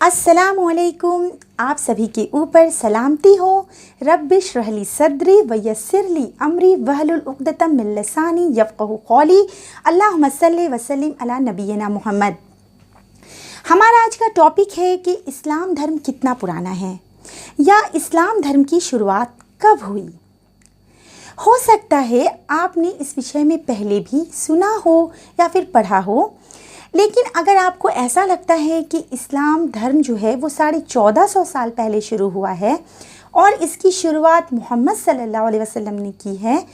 अस्सलामुअलैकुम। आप सभी के ऊपर सलामती हो। रब्बि इश्रह ली सदरी व यस्सिर ली अमरी वहलुल उक़दतम मिन लिसानी यफ़क़हू क़ौली। अल्लाहुम्मा सल्लि व सल्लिम अला नबीना मोहम्मद। हमारा आज का टॉपिक है कि इस्लाम धर्म कितना पुराना है या इस्लाम धर्म की शुरुआत कब हुई। हो सकता है आपने इस विषय में पहले भी सुना हो या फिर पढ़ा हो, लेकिन अगर आपको ऐसा लगता है कि इस्लाम धर्म जो है वो 1450 साल पहले शुरू हुआ है और इसकी शुरुआत मोहम्मद सल्लल्लाहु अलैहि वसल्लम ने की है,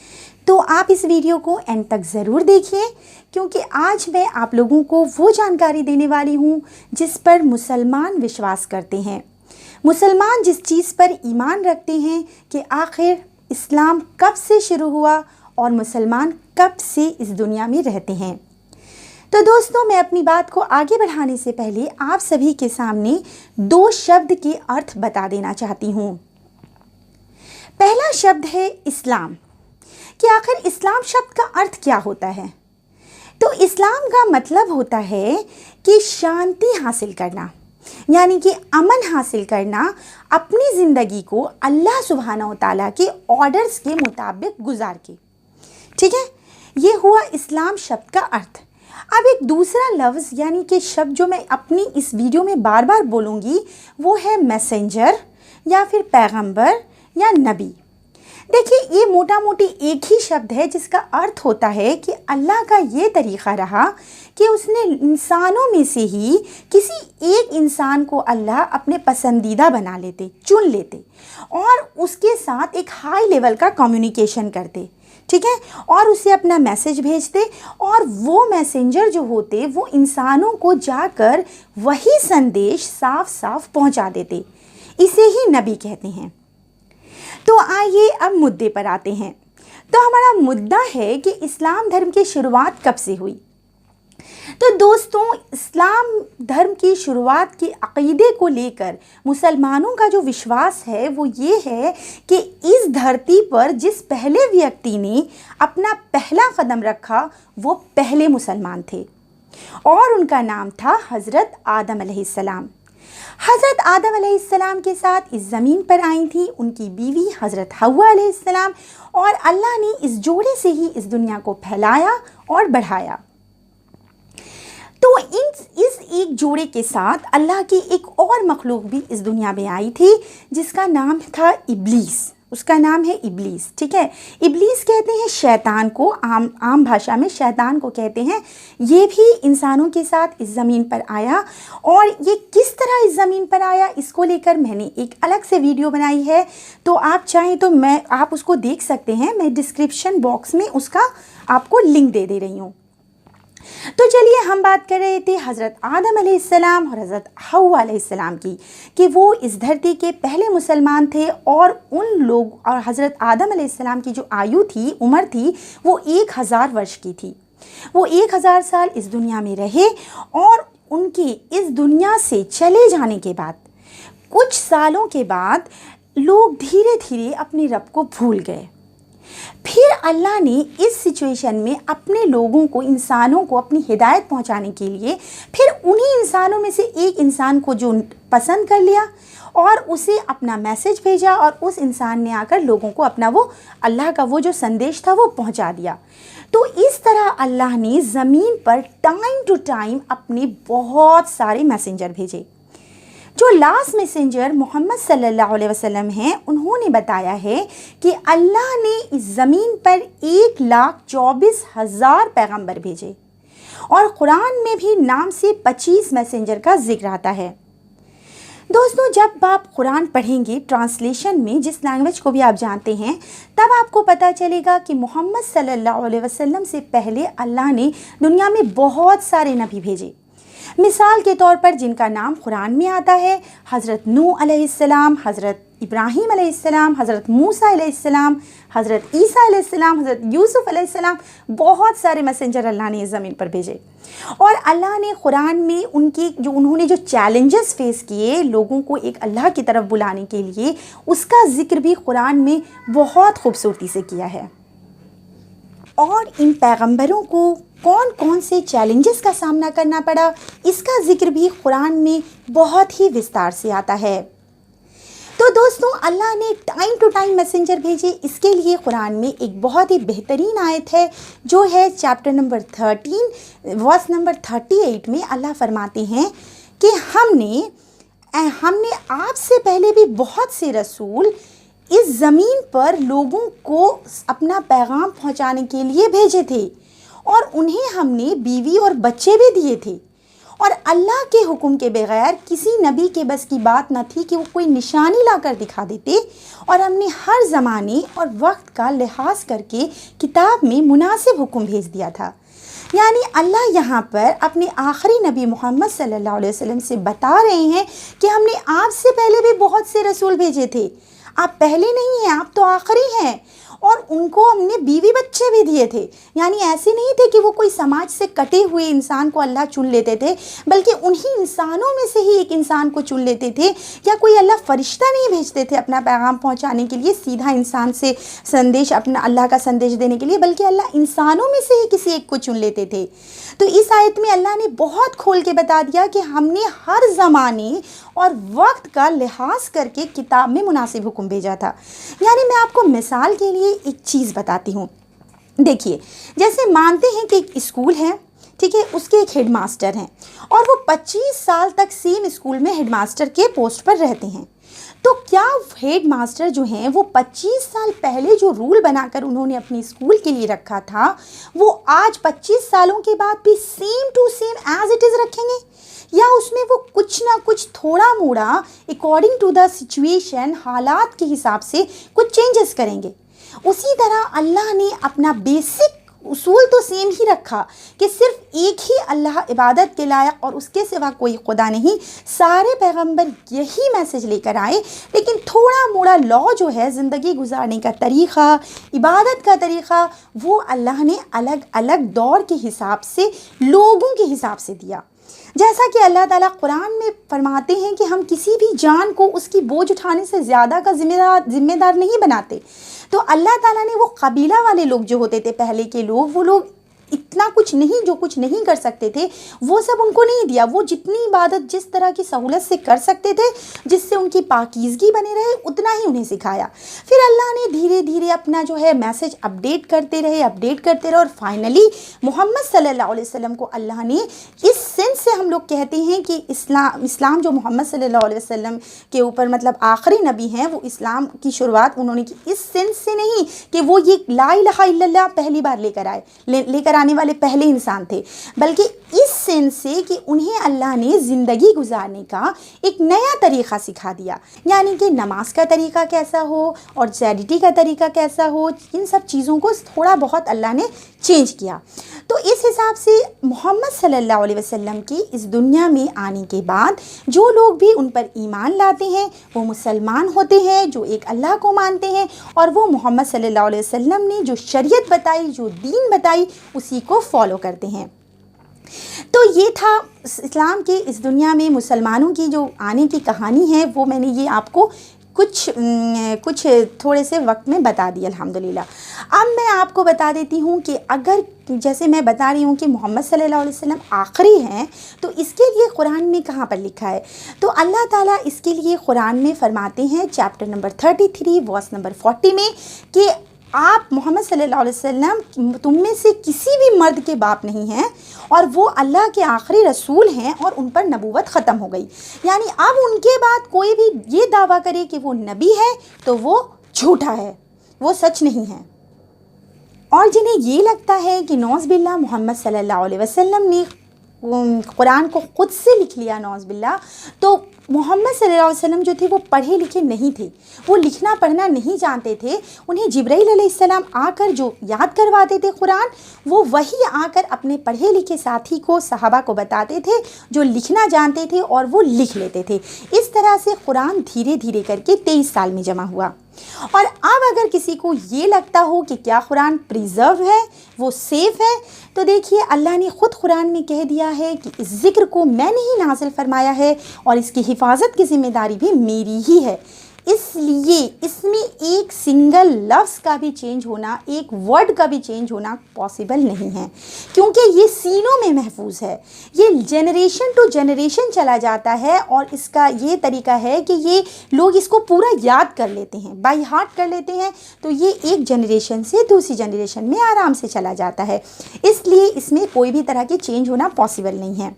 तो आप इस वीडियो को एंड तक ज़रूर देखिए, क्योंकि आज मैं आप लोगों को वो जानकारी देने वाली हूँ जिस पर मुसलमान विश्वास करते हैं। मुसलमान जिस चीज़ पर ईमान रखते हैं कि आखिर इस्लाम कब से शुरू हुआ और मुसलमान कब से इस दुनिया में रहते हैं। तो दोस्तों, मैं अपनी बात को आगे बढ़ाने से पहले आप सभी के सामने दो शब्द के अर्थ बता देना चाहती हूँ। पहला शब्द है इस्लाम, कि आखिर इस्लाम शब्द का अर्थ क्या होता है। तो इस्लाम का मतलब होता है कि शांति हासिल करना, यानी कि अमन हासिल करना, अपनी ज़िंदगी को अल्लाह सुब्हानहू व तआला के ऑर्डर्स के मुताबिक गुजार के। ठीक है, ये हुआ इस्लाम शब्द का अर्थ। अब एक दूसरा लफ्ज़ यानी कि शब्द जो मैं अपनी इस वीडियो में बार बार बोलूँगी वो है मैसेंजर या फिर पैगंबर या नबी। देखिए, ये मोटा मोटी एक ही शब्द है जिसका अर्थ होता है कि अल्लाह का ये तरीक़ा रहा कि उसने इंसानों में से ही किसी एक इंसान को अल्लाह अपने पसंदीदा बना लेते, चुन लेते और उसके साथ एक हाई लेवल का कम्युनिकेशन करते। ठीक है, और उसे अपना मैसेज भेजते और वो मैसेंजर जो होते वो इंसानों को जाकर वही संदेश साफ साफ पहुंचा देते। इसे ही नबी कहते हैं। तो आइए अब मुद्दे पर आते हैं। तो हमारा मुद्दा है कि इस्लाम धर्म की शुरुआत कब से हुई। तो दोस्तों, इस्लाम धर्म की शुरुआत के अक़ीदे को लेकर मुसलमानों का जो विश्वास है वो ये है कि इस धरती पर जिस पहले व्यक्ति ने अपना पहला कदम रखा वो पहले मुसलमान थे और उनका नाम था हज़रत आदम अलैहिस्सलाम। हज़रत आदम अलैहिस्सलाम के साथ इस ज़मीन पर आई थी उनकी बीवी हज़रत हव्वा अलैहिस्सलाम, और अल्लाह ने इस जोड़े से ही इस दुनिया को फैलाया और बढ़ाया। तो इस एक जोड़े के साथ अल्लाह की एक और मखलूक भी इस दुनिया में आई थी जिसका नाम था इब्लीस। उसका नाम है इब्लीस। ठीक है, इब्लीस कहते हैं शैतान को, आम भाषा में शैतान को कहते हैं। ये भी इंसानों के साथ इस ज़मीन पर आया, और ये किस तरह इस ज़मीन पर आया इसको लेकर मैंने एक अलग से वीडियो बनाई है। तो आप चाहें तो आप उसको देख सकते हैं। मैं डिस्क्रिप्शन बॉक्स में उसका आपको लिंक दे रही हूँ। तो चलिए, हम बात कर रहे थे हज़रत आदम अलैहिस्सलाम और हज़रत हव्वा अलैहिस्सलाम की, कि वो इस धरती के पहले मुसलमान थे और उन लोग और हज़रत आदम अलैहिस्सलाम की जो आयु थी, उम्र थी, वो 1000 वर्ष की थी। वो 1000 साल इस दुनिया में रहे और उनके इस दुनिया से चले जाने के बाद कुछ सालों के बाद लोग धीरे धीरे अपने रब को भूल गए। फिर अल्लाह ने इस सिचुएशन में अपने लोगों को, इंसानों को अपनी हिदायत पहुंचाने के लिए फिर उन्हीं इंसानों में से एक इंसान को जो पसंद कर लिया और उसे अपना मैसेज भेजा, और उस इंसान ने आकर लोगों को अपना वो अल्लाह का वो जो संदेश था वो पहुंचा दिया। तो इस तरह अल्लाह ने ज़मीन पर टाइम टू टाइम अपने बहुत सारे मैसेंजर भेजे। जो लास्ट मैसेंजर मोहम्मद सल्लल्लाहु अलैहि वसल्लम हैं, उन्होंने बताया है कि अल्लाह ने इस ज़मीन पर 1,24,000 पैगंबर भेजे, और कुरान में भी नाम से 25 मैसेंजर का जिक्र आता है। दोस्तों, जब आप कुरान पढ़ेंगे ट्रांसलेशन में, जिस लैंग्वेज को भी आप जानते हैं, तब आपको पता चलेगा कि मोहम्मद सल्लल्लाहु अलैहि वसल्लम से पहले अल्लाह ने दुनिया में बहुत सारे नबी भेजे। मिसाल के तौर पर जिनका नाम कुरान में आता है हज़रत नूह अलैहिस्सलाम, हज़रत इब्राहीम अलैहिस्सलाम, हज़रत मूसा अलैहिस्सलाम, हज़रत ईसा अलैहिस्सलाम, हज़रत यूसुफ अलैहिस्सलाम, बहुत सारे मैसेंजर अल्लाह ने इस ज़मीन पर भेजे। और अल्लाह ने कुरान में उन्होंने जो चैलेंजेस फेस किए लोगों को एक अल्लाह की तरफ बुलाने के लिए, उसका ज़िक्र भी कुरान में बहुत खूबसूरती से किया है। और इन पैगंबरों को कौन कौन से चैलेंजेस का सामना करना पड़ा, इसका जिक्र भी कुरान में बहुत ही विस्तार से आता है। तो दोस्तों, अल्लाह ने टाइम टू टाइम मैसेंजर भेजे, इसके लिए कुरान में एक बहुत ही बेहतरीन आयत है जो है चैप्टर नंबर 13 वर्स नंबर 38 में अल्लाह फरमाते हैं कि हमने आपसे पहले भी बहुत से रसूल इस ज़मीन पर लोगों को अपना पैगाम पहुंचाने के लिए भेजे थे और उन्हें हमने बीवी और बच्चे भी दिए थे, और अल्लाह के हुक्म के बगैर किसी नबी के बस की बात न थी कि वो कोई निशानी लाकर दिखा देते, और हमने हर ज़माने और वक्त का लिहाज करके किताब में मुनासिब हुक्म भेज दिया था। यानी अल्लाह यहाँ पर अपने आखिरी नबी मोहम्मद सल्लल्लाहु अलैहि वसल्लम से बता रहे हैं कि हमने आपसे पहले भी बहुत से रसूल भेजे थे, आप पहले नहीं हैं, आप तो आखिरी हैं, और उनको हमने बीवी बच्चे भी दिए थे। यानी ऐसे नहीं थे कि वो कोई समाज से कटे हुए इंसान को अल्लाह चुन लेते थे, बल्कि उन्हीं इंसानों में से ही एक इंसान को चुन लेते थे, या कोई अल्लाह फरिश्ता नहीं भेजते थे अपना पैगाम पहुंचाने के लिए, सीधा इंसान से संदेश, अपना अल्लाह का संदेश देने के लिए, बल्कि अल्लाह इंसानों में से ही किसी एक को चुन लेते थे। तो इस आयत में अल्लाह ने बहुत खोल के बता दिया कि हमने हर ज़माने और वक्त का लिहाज करके किताब में मुनासिब हुक्म भेजा था। यानी मैं आपको मिसाल के लिए एक चीज़ बताती हूँ। देखिए, जैसे मानते हैं कि एक स्कूल है, ठीक है, उसके एक हेडमास्टर हैं और वो 25 साल तक सेम स्कूल में हेडमास्टर के पोस्ट पर रहते हैं। तो क्या हेडमास्टर जो हैं वो 25 साल पहले जो रूल बनाकर उन्होंने अपने स्कूल के लिए रखा था, वो आज 25 सालों के बाद भी same to same as it is रखेंगे, या उसमें वो कुछ ना कुछ थोड़ा मोड़ा अकॉर्डिंग टू द सिचुएशन, हालात के हिसाब से कुछ चेंजेस करेंगे? उसी तरह अल्लाह ने अपना बेसिक उसूल तो सेम ही रखा कि सिर्फ एक ही अल्लाह इबादत के लायक और उसके सिवा कोई खुदा नहीं। सारे पैगंबर यही मैसेज लेकर आए, लेकिन थोड़ा मोड़ा लॉ जो है, ज़िंदगी गुजारने का तरीक़ा, इबादत का तरीक़ा, वो अल्लाह ने अलग अलग दौर के हिसाब से, लोगों के हिसाब से दिया। जैसा कि अल्लाह ताला कुरान में फरमाते हैं कि हम किसी भी जान को उसकी बोझ उठाने से ज़्यादा का जिम्मेदार नहीं बनाते। तो अल्लाह ताला ने वो कबीला वाले लोग जो होते थे पहले के लोग, वो लोग इतना कुछ नहीं, जो कुछ नहीं कर सकते थे वो सब उनको नहीं दिया। वो जितनी इबादत जिस तरह की सहूलत से कर सकते थे, जिससे उनकी पाकीज़गी बने रहे, उतना ही उन्हें सिखाया। फिर अल्लाह ने धीरे धीरे अपना जो है मैसेज अपडेट करते रहे और फाइनली मोहम्मद सल्लल्लाहु अलैहि वसल्लम को अल्लाह ने, इस सेंस से हम लोग कहते हैं कि इस्लाम जो मोहम्मद सल्लल्लाहु अलैहि वसल्लम के ऊपर मतलब आखिरी नबी हैं, वो इस्लाम की शुरुआत उन्होंने की इस सेंस से नहीं कि वो ये ला इलाहा इल्लल्लाह पहली बार लेकर आने वाले पहले इंसान थे, बल्कि इस सेंस से कि उन्हें अल्लाह ने ज़िंदगी गुजारने का एक नया तरीक़ा सिखा दिया। यानी कि नमाज का तरीक़ा कैसा हो और चैरिटी का तरीक़ा कैसा हो, इन सब चीज़ों को थोड़ा बहुत अल्लाह ने चेंज किया। तो इस हिसाब से मोहम्मद सल्लल्लाहु अलैहि वसल्लम की इस दुनिया में आने के बाद जो लोग भी उन पर ईमान लाते हैं वो मुसलमान होते हैं, जो एक अल्लाह को मानते हैं और वो मोहम्मद सल्लल्लाहु अलैहि वसल्लम ने जो शरीयत बताई, जो दीन बताई, उसी को फॉलो करते हैं। तो ये था इस्लाम के इस दुनिया में मुसलमानों की जो आने की कहानी है, वो मैंने ये आपको कुछ थोड़े से वक्त में बता दिया अल्हम्दुलिल्लाह। अब मैं आपको बता देती हूँ कि अगर जैसे मैं बता रही हूँ कि मोहम्मद सल्लल्लाहु अलैहि वसल्लम आखिरी हैं, तो इसके लिए कुरान में कहाँ पर लिखा है? तो अल्लाह ताला इसके लिए कुरान में फरमाते हैं चैप्टर नंबर 33 वर्स नंबर 40 में कि आप मोहम्मद सल्लल्लाहु अलैहि वसल्लम तुम में से किसी भी मर्द के बाप नहीं हैं और वो अल्लाह के आखिरी रसूल हैं और उन पर नबूवत ख़त्म हो गई। यानी अब उनके बाद कोई भी ये दावा करे कि वो नबी है तो वो झूठा है, वो सच नहीं है। और जिन्हें ये लगता है कि नौज़ बिल्लाह मोहम्मद सल्लल्लाहु अलैहि वसल्लम ने कुरान को ख़ुद से लिख लिया, नौज़ बिल्लाह, तो मोहम्मद सल्लल्लाहु अलैहि वसल्लम जो थे वो पढ़े लिखे नहीं थे, वो लिखना पढ़ना नहीं जानते थे। उन्हें जिब्राईल अलैहिस्सलाम आकर जो याद करवाते थे कुरान, वो वही आकर अपने पढ़े लिखे साथी को, सहाबा को बताते थे जो लिखना जानते थे और वो लिख लेते थे। इस तरह से कुरान धीरे धीरे करके 23 साल में जमा हुआ। और अब अगर किसी को ये लगता हो कि क्या कुरान प्रिजर्व है, वो सेफ़ है, तो देखिए अल्लाह ने ख़ुद कुरान में कह दिया है कि इस ज़िक्र को मैंने ही नाज़िल फरमाया है और इसकी हिफाजत की ज़िम्मेदारी भी मेरी ही है। इसलिए इसमें एक सिंगल लफ्ज़ का भी चेंज होना, एक वर्ड का भी चेंज होना पॉसिबल नहीं है, क्योंकि ये सीनों में महफूज है। ये जनरेशन टू जनरेशन चला जाता है और इसका ये तरीका है कि ये लोग इसको पूरा याद कर लेते हैं, बाय हार्ट कर लेते हैं, तो ये एक जनरेशन से दूसरी जनरेशन में आराम से चला जाता है। इसलिए इसमें कोई भी तरह के चेंज होना पॉसिबल नहीं है।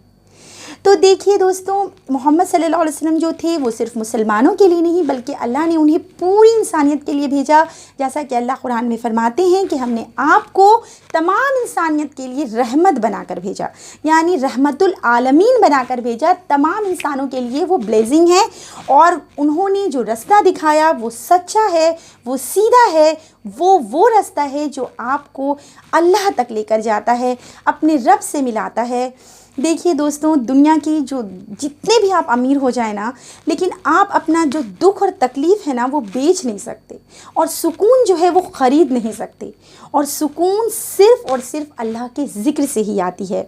तो देखिए दोस्तों, मोहम्मद सल्लल्लाहु अलैहि वसल्लम जो थे वो सिर्फ मुसलमानों के लिए नहीं बल्कि अल्लाह ने उन्हें पूरी इंसानियत के लिए भेजा। जैसा कि अल्लाह कुरान में फरमाते हैं कि हमने आपको तमाम इंसानियत के लिए रहमत बनाकर भेजा, यानी रहमतुल आलमीन बनाकर भेजा। तमाम इंसानों के लिए वो ब्लेसिंग है और उन्होंने जो रास्ता दिखाया वो सच्चा है, वो सीधा है, वो रास्ता है जो आपको अल्लाह तक लेकर जाता है, अपने रब से मिलाता है। देखिए दोस्तों, दुनिया की जो जितने भी आप अमीर हो जाए ना, लेकिन आप अपना जो दुख और तकलीफ़ है ना वो बेच नहीं सकते, और सुकून जो है वो ख़रीद नहीं सकते, और सुकून सिर्फ़ और सिर्फ अल्लाह के ज़िक्र से ही आती है।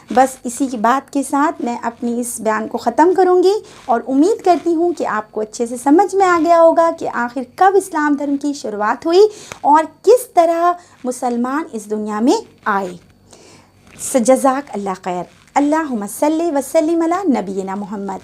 बस इसी की बात के साथ मैं अपनी इस बयान को ख़त्म करूँगी और उम्मीद करती हूँ कि आपको अच्छे से समझ में आ गया होगा कि आखिर कब इस्लाम धर्म की शुरुआत हुई और किस तरह मुसलमान इस दुनिया में आए। जज़ाक अल्लाह खैर। अल्लाहुम्मा सल्ली व सल्लिम अला नबीना मोहम्मद।